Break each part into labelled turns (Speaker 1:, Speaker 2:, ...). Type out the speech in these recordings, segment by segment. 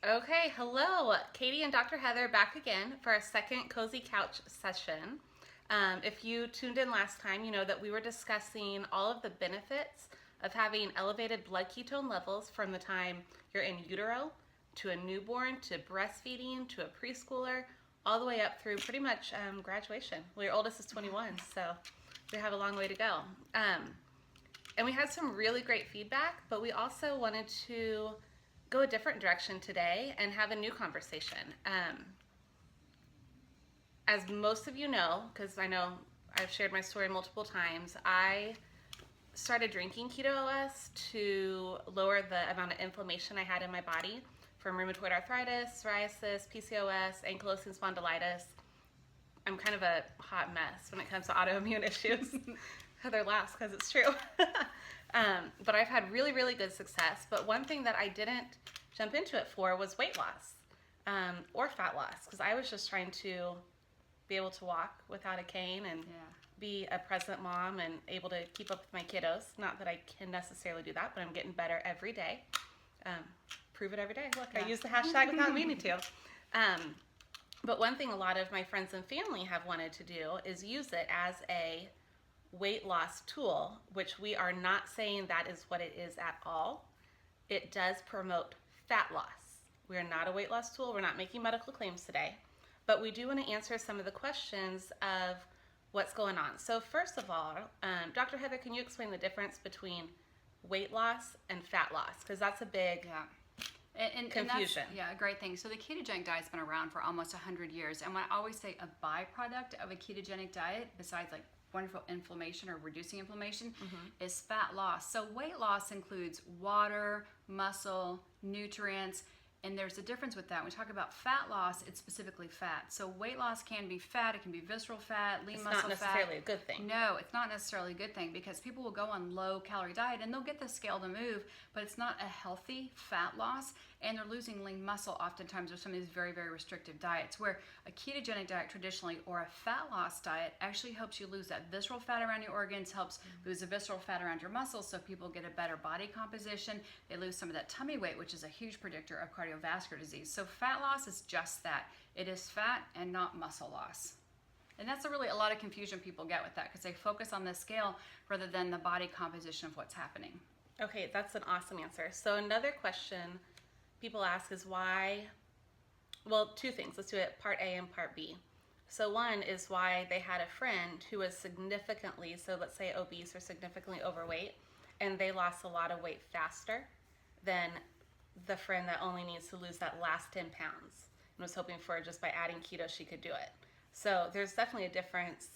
Speaker 1: Okay, hello. Katie and Dr. Heather back again for our second Cozy Couch session. If you tuned in last time, you know that we were discussing all of the benefits of having elevated blood ketone levels from the time you're in utero to a newborn to breastfeeding to a preschooler, all the way up through pretty much graduation. Well, your oldest is 21, so we have a long way to go. And we had some really great feedback, but we also wanted to go a different direction today and have a new conversation. As most of you know, because I know I've shared my story multiple times, I started drinking Keto OS to lower the amount of inflammation I had in my body from rheumatoid arthritis, psoriasis, PCOS, ankylosing spondylitis. I'm kind of a hot mess when it comes to autoimmune issues. Heather laughs because it's true. But I've had really, really good success. But one thing that I didn't jump into it for was weight loss or fat loss, because I was just trying to be able to walk without a cane and be a present mom and able to keep up with my kiddos. Not that I can necessarily do that, but I'm getting better every day. Prove it every day. Look, I use the hashtag without meaning to. But one thing a lot of my friends and family have wanted to do is use it as a weight loss tool, which we are not saying that is what it is at all. It does promote fat loss. We are not a weight loss tool. We're not making medical claims today, but we do want to answer some of the questions of what's going on. So first of all, Dr. Heather, can you explain the difference between weight loss and fat loss? Because that's a big confusion.
Speaker 2: And that's, a great thing. So the ketogenic diet's been around for almost 100 years. And when I always say a byproduct of a ketogenic diet, besides like wonderful inflammation or reducing inflammation, is fat loss. So weight loss includes water, muscle, nutrients, and there's a difference with that. When we talk about fat loss, it's specifically fat. So weight loss can be fat, it can be visceral fat, lean muscle fat.
Speaker 1: It's not necessarily a good thing.
Speaker 2: No, it's not necessarily a good thing, because people will go on low calorie diet and they'll get the scale to move, but it's not a healthy fat loss, and they're losing lean muscle oftentimes with some of these very, very restrictive diets, where a ketogenic diet traditionally or a fat loss diet actually helps you lose that visceral fat around your organs, helps lose the visceral fat around your muscles, so people get a better body composition. They lose some of that tummy weight, which is a huge predictor of cardiovascular disease. So fat loss is just that. It is fat and not muscle loss. And that's a lot of confusion people get with that, because they focus on the scale rather than the body composition of what's happening.
Speaker 1: Okay, that's an awesome answer. So another question people ask is why, well, two things. Let's do it part A and part B. So one is why they had a friend who was significantly, so let's say obese or significantly overweight, and they lost a lot of weight faster than the friend that only needs to lose that last 10 pounds and was hoping for just by adding keto she could do it. So there's definitely a difference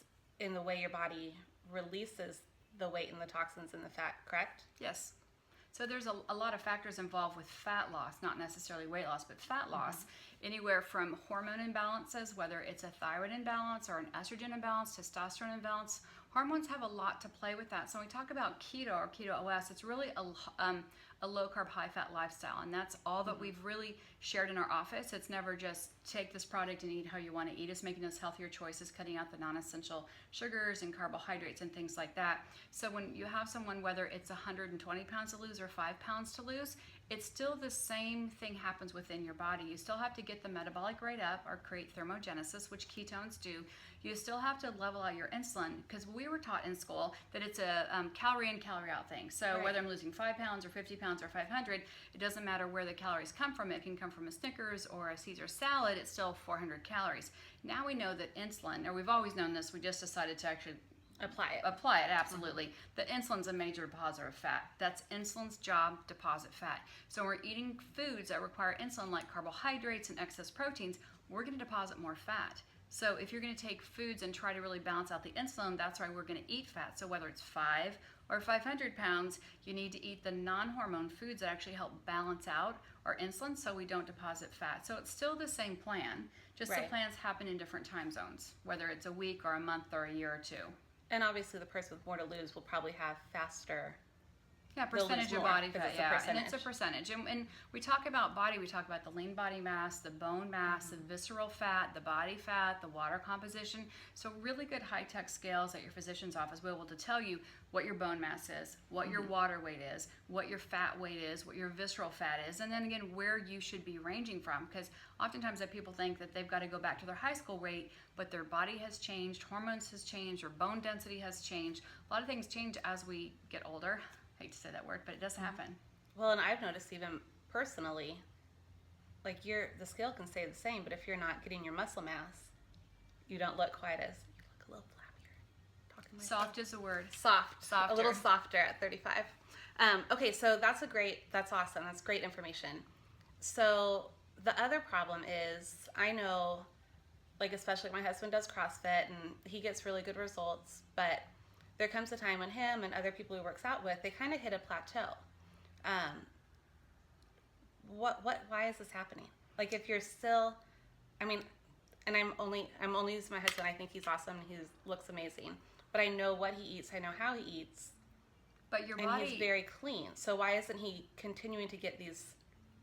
Speaker 1: in the way your body releases the weight and the toxins and the fat, correct?
Speaker 2: Yes. So there's a lot of factors involved with fat loss, not necessarily weight loss, but fat loss, anywhere from hormone imbalances, whether it's a thyroid imbalance or an estrogen imbalance, testosterone imbalance. Hormones have a lot to play with that. So when we talk about keto or keto OS, it's really a low carb, high fat lifestyle, and that's all that we've really shared in our office. It's never just take this product and eat how you want to eat. It's making those healthier choices, cutting out the non-essential sugars and carbohydrates and things like that. So when you have someone, whether it's 120 pounds to lose or 5 pounds to lose, it's still the same thing happens within your body. You still have to get the metabolic rate up or create thermogenesis, which ketones do. You still have to level out your insulin, because we were taught in school that it's a calorie in, calorie out thing. So whether I'm losing 5 pounds or 50 pounds or 500, it doesn't matter where the calories come from. It can come from a Snickers or a Caesar salad. It's still 400 calories. Now we know that insulin, or we've always known this, we just decided to actually Apply it, absolutely. That insulin's a major depositor of fat. That's insulin's job, deposit fat. So when we're eating foods that require insulin, like carbohydrates and excess proteins, we're going to deposit more fat. So if you're going to take foods and try to really balance out the insulin, that's why we're going to eat fat. So whether it's 5 or 500 pounds, you need to eat the non-hormone foods that actually help balance out our insulin so we don't deposit fat. So it's still the same plan, just the plans happen in different time zones, whether it's a week or a month or a year or two.
Speaker 1: And obviously the person with more to lose will probably have faster
Speaker 2: Yeah,
Speaker 1: they'll lose
Speaker 2: percentage of
Speaker 1: more,
Speaker 2: body
Speaker 1: 'cause
Speaker 2: fat,
Speaker 1: it's a
Speaker 2: yeah, and it's a
Speaker 1: percentage.
Speaker 2: percentage. And we talk about body, we talk about the lean body mass, the bone mass, the visceral fat, the body fat, the water composition. So really good high-tech scales at your physician's office will be able to tell you what your bone mass is, what your water weight is, what your fat weight is, what your visceral fat is, and then again, where you should be ranging from. Because oftentimes that people think that they've got to go back to their high school weight, but their body has changed, hormones has changed, or bone density has changed. A lot of things change as we get older. Hate to say that word, but it does happen.
Speaker 1: Well, and I've noticed even personally, like the scale can stay the same, but if you're not getting your muscle mass, you don't look quite as, you look a little flappier. Talking myself.
Speaker 2: Soft is a word.
Speaker 1: Softer. A little softer at 35. Okay, so that's awesome. That's great information. So the other problem is, I know, like especially my husband does CrossFit and he gets really good results, but there comes a time when him and other people he works out with, they kind of hit a plateau. Why is this happening? Like if you're still, I mean, and I'm only using my husband. I think he's awesome. He looks amazing. But I know what he eats. I know how he eats.
Speaker 2: But your
Speaker 1: and
Speaker 2: body,
Speaker 1: he's very clean. So why isn't he continuing to get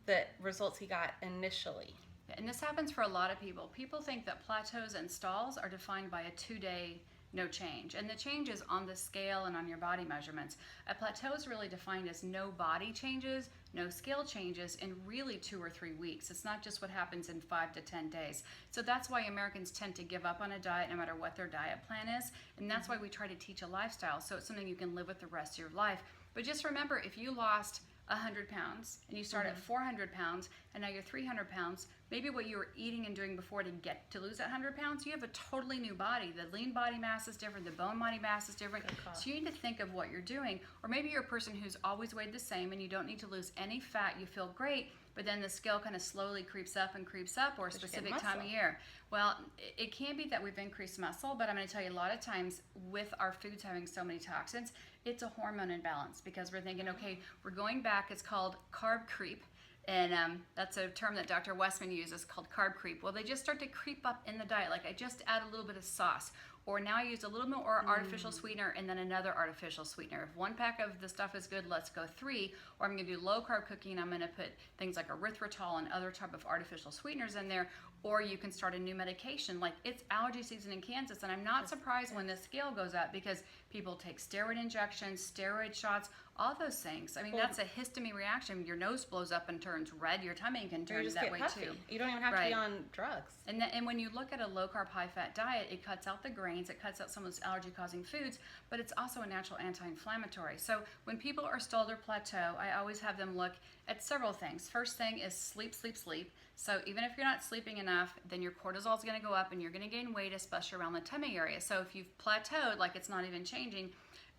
Speaker 1: the results he got initially?
Speaker 2: and this happens for a lot of people. People think that plateaus and stalls are defined by a 2-day no change. And the change is on the scale and on your body measurements. A plateau is really defined as no body changes, no scale changes in really 2 or 3 weeks. It's not just what happens in 5 to 10 days. So that's why Americans tend to give up on a diet no matter what their diet plan is. And that's why we try to teach a lifestyle. So it's something you can live with the rest of your life. But just remember, if you lost 100 pounds and you start at 400 pounds and now you're 300 pounds, maybe what you were eating and doing before to get to lose that 100 pounds, you have a totally new body. The lean body mass is different, the bone body mass is different. So you need to think of what you're doing. Or maybe you're a person who's always weighed the same and you don't need to lose any fat, you feel great, but then the scale kind of slowly creeps up or a specific time of year. Well, it can be that we've increased muscle, but I'm going to tell you a lot of times with our foods having so many toxins, it's a hormone imbalance because we're thinking, okay, we're going back. It's called carb creep. And that's a term that Dr. Westman uses called carb creep. Well, they just start to creep up in the diet. Like I just add a little bit of sauce. Or now I used a little bit more artificial sweetener and then another artificial sweetener. If one pack of the stuff is good, let's go 3. Or I'm going to do low carb cooking. I'm going to put things like erythritol and other type of artificial sweeteners in there. Or you can start a new medication. Like it's allergy season in Kansas, and I'm not surprised when the scale goes up because people take steroid injections, steroid shots, all those things. I mean, that's a histamine reaction. Your nose blows up and turns red. Your tummy can turn that way too.
Speaker 1: You don't even have to be on drugs.
Speaker 2: And when you look at a low carb, high fat diet, it cuts out the grains, it cuts out some of those allergy causing foods, but it's also a natural anti-inflammatory. So when people are still at their plateau, I always have them look at several things. First thing is sleep, sleep, sleep. So even if you're not sleeping enough, then your cortisol is going to go up and you're going to gain weight, especially around the tummy area. So if you've plateaued, like it's not even changing,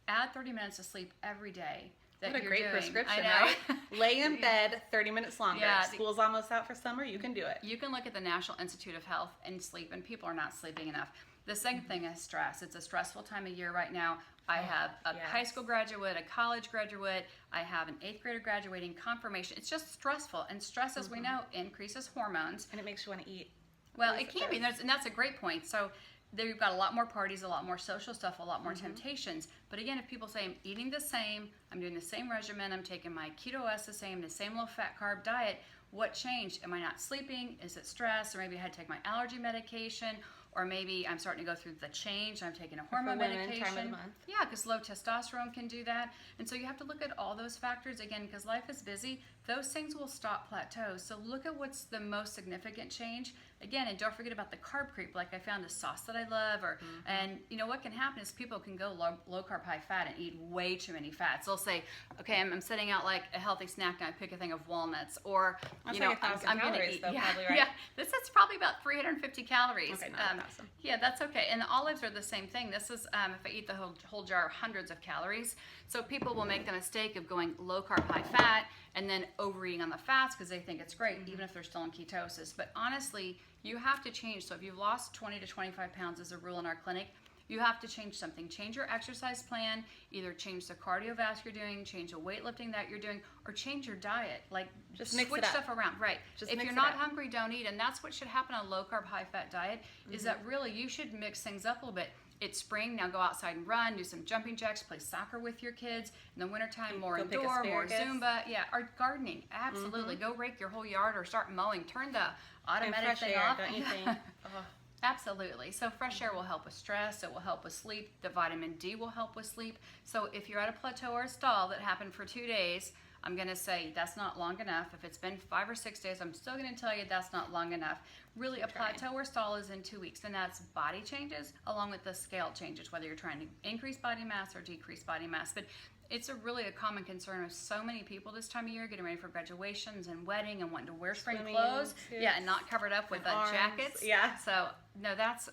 Speaker 2: add 30 minutes of sleep every day.
Speaker 1: What a great prescription, right? Lay in bed 30 minutes longer. Yeah, school's almost out for summer. You can do it.
Speaker 2: You can look at the National Institute of Health and sleep, and people are not sleeping enough. The second thing is stress. It's a stressful time of year right now. I have a high school graduate, a college graduate. I have an 8th grader graduating, confirmation. It's just stressful. And stress, as we know, increases hormones.
Speaker 1: And it makes you want to eat.
Speaker 2: Well, it can be. And that's a great point. So we've got a lot more parties, a lot more social stuff, a lot more temptations. But again, if people say, I'm eating the same, I'm doing the same regimen, I'm taking my keto-S the same low-fat carb diet, what changed? Am I not sleeping? Is it stress? Or maybe I had to take my allergy medication. Or maybe I'm starting to go through the change. I'm taking a hormone medication.
Speaker 1: Time of the month.
Speaker 2: Yeah, because low testosterone can do that. And so you have to look at all those factors. Again, because life is busy, those things will stop plateaus. So look at what's the most significant change. Again, and don't forget about the carb creep. Like I found a sauce that I love. And you know what can happen is people can go low carb, high fat and eat way too many fats. They'll say, okay, I'm setting out like a healthy snack and I pick a thing of walnuts. Or,
Speaker 1: that's like 1,000 calories though, probably, right?
Speaker 2: Yeah, this is probably about 350 calories.
Speaker 1: Okay, not 1,000.
Speaker 2: Yeah, that's okay. And the olives are the same thing. This is, if I eat the whole jar, hundreds of calories. So people will make the mistake of going low carb, high fat, and then overeating on the fats because they think it's great, even if they're still in ketosis. But honestly, you have to change. So if you've lost 20 to 25 pounds as a rule in our clinic, you have to change something. Change your exercise plan, either change the cardiovascular you're doing, change the weightlifting that you're doing, or change your diet. Like just switch stuff around. Right. If you're not hungry, don't eat. And that's what should happen on a low carb, high fat diet is that really you should mix things up a little bit. it's spring, now go outside and run, do some jumping jacks, play soccer with your kids. In the wintertime, more
Speaker 1: Go pick
Speaker 2: indoor, more
Speaker 1: asparagus.
Speaker 2: Zumba. Yeah, or gardening, absolutely. Go rake your whole yard or start mowing. Turn the automatic
Speaker 1: fresh
Speaker 2: thing
Speaker 1: air,
Speaker 2: off.
Speaker 1: don't you think? Oh.
Speaker 2: Absolutely. So fresh air will help with stress. It will help with sleep. The vitamin D will help with sleep. So if you're at a plateau or a stall that happened for 2 days, I'm going to say that's not long enough. If it's been 5 or 6 days, I'm still going to tell you that's not long enough. Really, a plateau or stall is in 2 weeks, and that's body changes along with the scale changes, whether you're trying to increase body mass or decrease body mass. But it's really a common concern of so many people this time of year, getting ready for graduations and wedding and wanting to wear spring
Speaker 1: Swimming
Speaker 2: clothes.
Speaker 1: suits
Speaker 2: Yeah, and not covered up with
Speaker 1: arms.
Speaker 2: jackets.
Speaker 1: Yeah.
Speaker 2: So, no, that's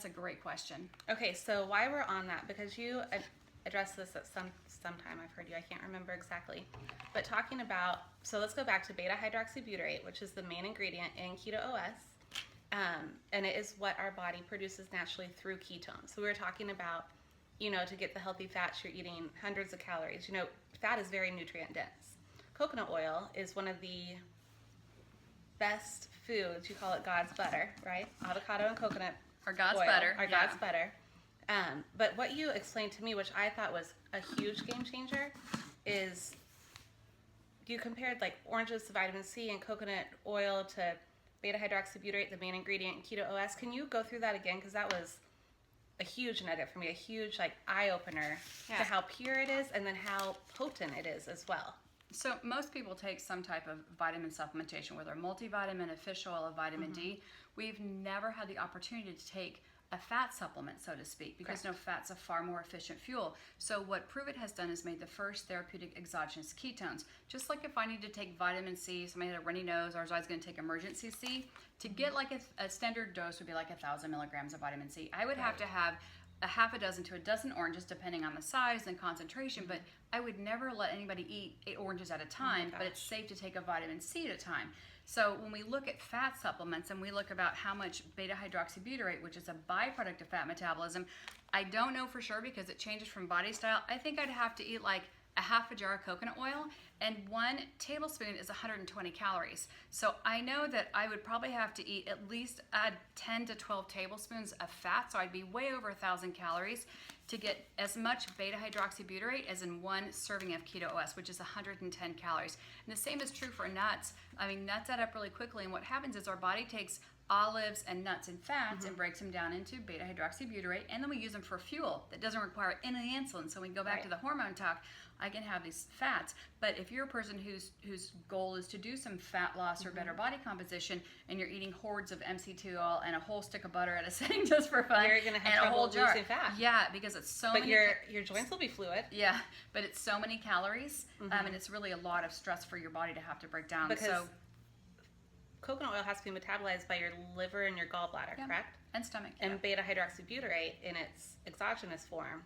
Speaker 2: a great question.
Speaker 1: Okay, so why we're on that, because you addressed this at sometime, I've heard you, I can't remember exactly, but talking about, so let's go back to beta hydroxybutyrate, which is the main ingredient in keto OS, and it is what our body produces naturally through ketones. So we were talking about, to get the healthy fats, you're eating hundreds of calories. Fat is very nutrient dense. Coconut oil is one of the best foods. You call it God's butter, right? Avocado and coconut
Speaker 2: Or God's
Speaker 1: oil
Speaker 2: butter.
Speaker 1: are
Speaker 2: Yeah.
Speaker 1: God's butter. But what you explained to me, which I thought was a huge game changer, is you compared like oranges to vitamin C and coconut oil to beta hydroxybutyrate, the main ingredient in keto OS. Can you go through that again? Because that was a huge nugget for me, a huge eye opener to how pure it is and then how potent it is as well.
Speaker 2: So most people take some type of vitamin supplementation, whether a multivitamin, a fish oil, a vitamin D. We've never had the opportunity to take a fat supplement, so to speak, because fat's a far more efficient fuel. So what Prove It has done is made the first therapeutic exogenous ketones. Just like if I need to take vitamin C, somebody had a runny nose, or I was going to take emergency C, to get like a standard dose would be like 1,000 milligrams of vitamin C. I would have to have a half a dozen to a dozen oranges, depending on the size and concentration, but I would never let anybody eat 8 oranges at a time, but it's safe to take a vitamin C at a time. So when we look at fat supplements and we look about how much beta hydroxybutyrate, which is a byproduct of fat metabolism, I don't know for sure because it changes from body style. I think I'd have to eat like a half a jar of coconut oil, and 1 tablespoon is 120 calories. So I know that I would probably have to eat at least 10 to 12 tablespoons of fat, so I'd be way over 1,000 calories to get as much beta hydroxybutyrate as in 1 serving of keto OS, which is 110 calories. And the same is true for nuts. I mean, nuts add up really quickly, and what happens is our body takes olives and nuts and fats and breaks them down into beta hydroxybutyrate, and then we use them for fuel that doesn't require any insulin. So we go back to the hormone talk. I can have these fats, but if you're a person whose goal is to do some fat loss or better body composition, and you're eating hordes of MC2 oil and a whole stick of butter at a sitting just for fun,
Speaker 1: You're gonna have
Speaker 2: and a whole
Speaker 1: trouble
Speaker 2: jar,
Speaker 1: losing fat.
Speaker 2: yeah, because it's so
Speaker 1: But
Speaker 2: many.
Speaker 1: your joints will be fluid.
Speaker 2: Yeah, but it's so many calories, and it's really a lot of stress for your body to have to break down.
Speaker 1: Because
Speaker 2: so
Speaker 1: coconut oil has to be metabolized by your liver and your gallbladder, correct?
Speaker 2: and stomach.
Speaker 1: And beta hydroxybutyrate in its exogenous form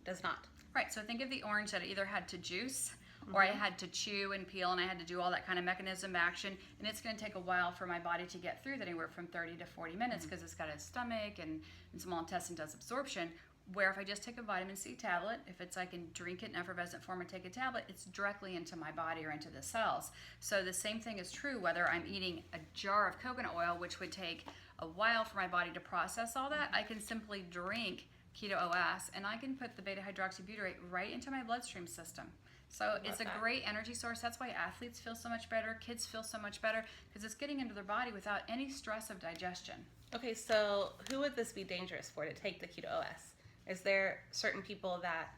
Speaker 1: does not.
Speaker 2: Right, so think of the orange that I either had to juice or I had to chew and peel, and I had to do all that kind of mechanism action, and it's going to take a while for my body to get through that, anywhere from 30 to 40 minutes, because it's got a stomach and small intestine does absorption. Where if I just take a vitamin C tablet, if it's I can drink it in effervescent form or take a tablet, it's directly into my body or into the cells. So the same thing is true whether I'm eating a jar of coconut oil, which would take a while for my body to process all that. I can simply drink keto OS, and I can put the beta hydroxybutyrate right into my bloodstream system. So it's a great energy source. That's why athletes feel so much better, kids feel so much better, because it's getting into their body without any stress of digestion.
Speaker 1: Okay, so who would this be dangerous for to take the keto OS? Is there certain people that,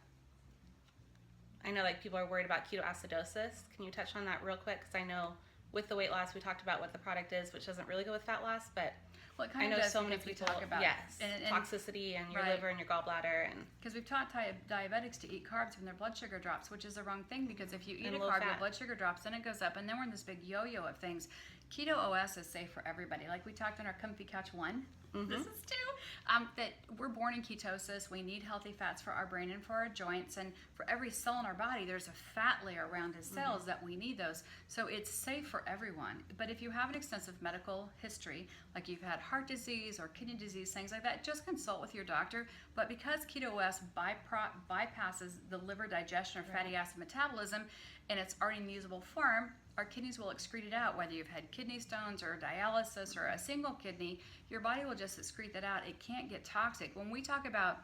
Speaker 1: I know like people are worried about ketoacidosis. Can you touch on that real quick? Because I know with the weight loss, we talked about what the product is, which doesn't really go with fat loss, but
Speaker 2: Well, it kind
Speaker 1: I
Speaker 2: of
Speaker 1: know
Speaker 2: does
Speaker 1: so many
Speaker 2: because we
Speaker 1: people,
Speaker 2: talk about
Speaker 1: yes,
Speaker 2: and
Speaker 1: toxicity and your
Speaker 2: right.
Speaker 1: liver and your gallbladder. And
Speaker 2: because we've taught diabetics to eat carbs when their blood sugar drops, which is the wrong thing, because if you eat
Speaker 1: And
Speaker 2: a
Speaker 1: low
Speaker 2: carb,
Speaker 1: fat.
Speaker 2: your blood sugar drops, then it goes up, and then we're in this big yo-yo of things. Keto OS is safe for everybody. Like we talked on our Comfy Couch 1, this is 2, that we're born in ketosis. We need healthy fats for our brain and for our joints, and for every cell in our body, there's a fat layer around the cells that we need those. So it's safe for everyone. But if you have an extensive medical history, like you've had heart disease or kidney disease, things like that, just consult with your doctor. But because keto OS bypasses the liver digestion or fatty acid metabolism, and it's already in usable form, our kidneys will excrete it out. Whether you've had kidney stones or dialysis or a single kidney, your body will just excrete that out. It can't get toxic. When we talk about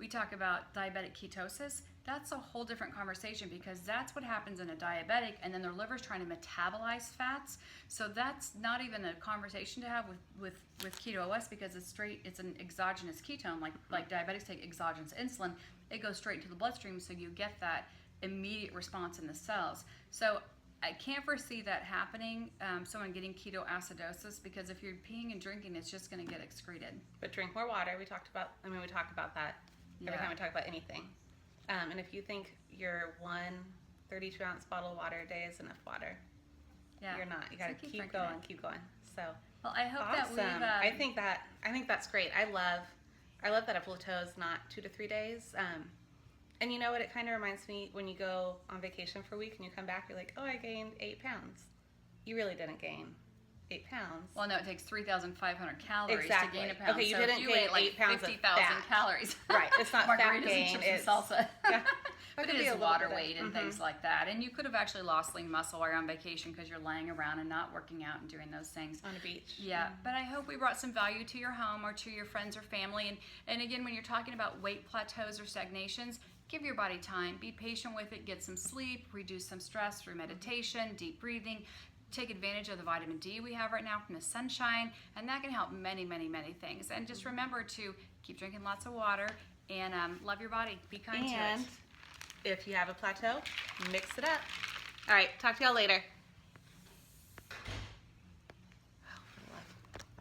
Speaker 2: diabetic ketosis, that's a whole different conversation, because that's what happens in a diabetic, and then their liver's trying to metabolize fats. So that's not even a conversation to have with keto OS, because it's an exogenous ketone, like diabetics take exogenous insulin. It goes straight into the bloodstream, so you get that immediate response in the cells. So I can't foresee that happening, someone getting ketoacidosis, because if you're peeing and drinking, it's just going to get excreted.
Speaker 1: But drink more water. We talk about that every time we talk about anything. And if you think your 1 32-ounce bottle of water a day is enough water, you're not. You got to keep going. So,
Speaker 2: well, I hope
Speaker 1: awesome.
Speaker 2: that we've.
Speaker 1: I think that's great. I love that a plateau is not 2 to 3 days. And you know what? It kind of reminds me when you go on vacation for a week and you come back, you're like, oh, I gained 8 pounds. You really didn't gain 8 pounds.
Speaker 2: Well, no, it takes 3,500 calories
Speaker 1: exactly.
Speaker 2: to gain a pound.
Speaker 1: Okay, you
Speaker 2: so
Speaker 1: didn't
Speaker 2: if you
Speaker 1: gain
Speaker 2: ate like
Speaker 1: 8 pounds
Speaker 2: 50,000
Speaker 1: of fat.
Speaker 2: calories.
Speaker 1: Right, it's not fat
Speaker 2: margaritas
Speaker 1: gain.
Speaker 2: and chips
Speaker 1: It's
Speaker 2: and salsa.
Speaker 1: Yeah.
Speaker 2: But it is water weight and things like that. And you could have actually lost lean muscle while you're on vacation because you're laying around and not working out and doing those things.
Speaker 1: On a beach.
Speaker 2: Yeah, but I hope we brought some value to your home or to your friends or family. And again, when you're talking about weight plateaus or stagnations, give your body time. Be patient with it. Get some sleep. Reduce some stress through meditation, deep breathing. Take advantage of the vitamin D we have right now from the sunshine. And that can help many, many, many things. And just remember to keep drinking lots of water and love your body. Be kind to it.
Speaker 1: If you have a plateau, mix it up. All right, talk to y'all later.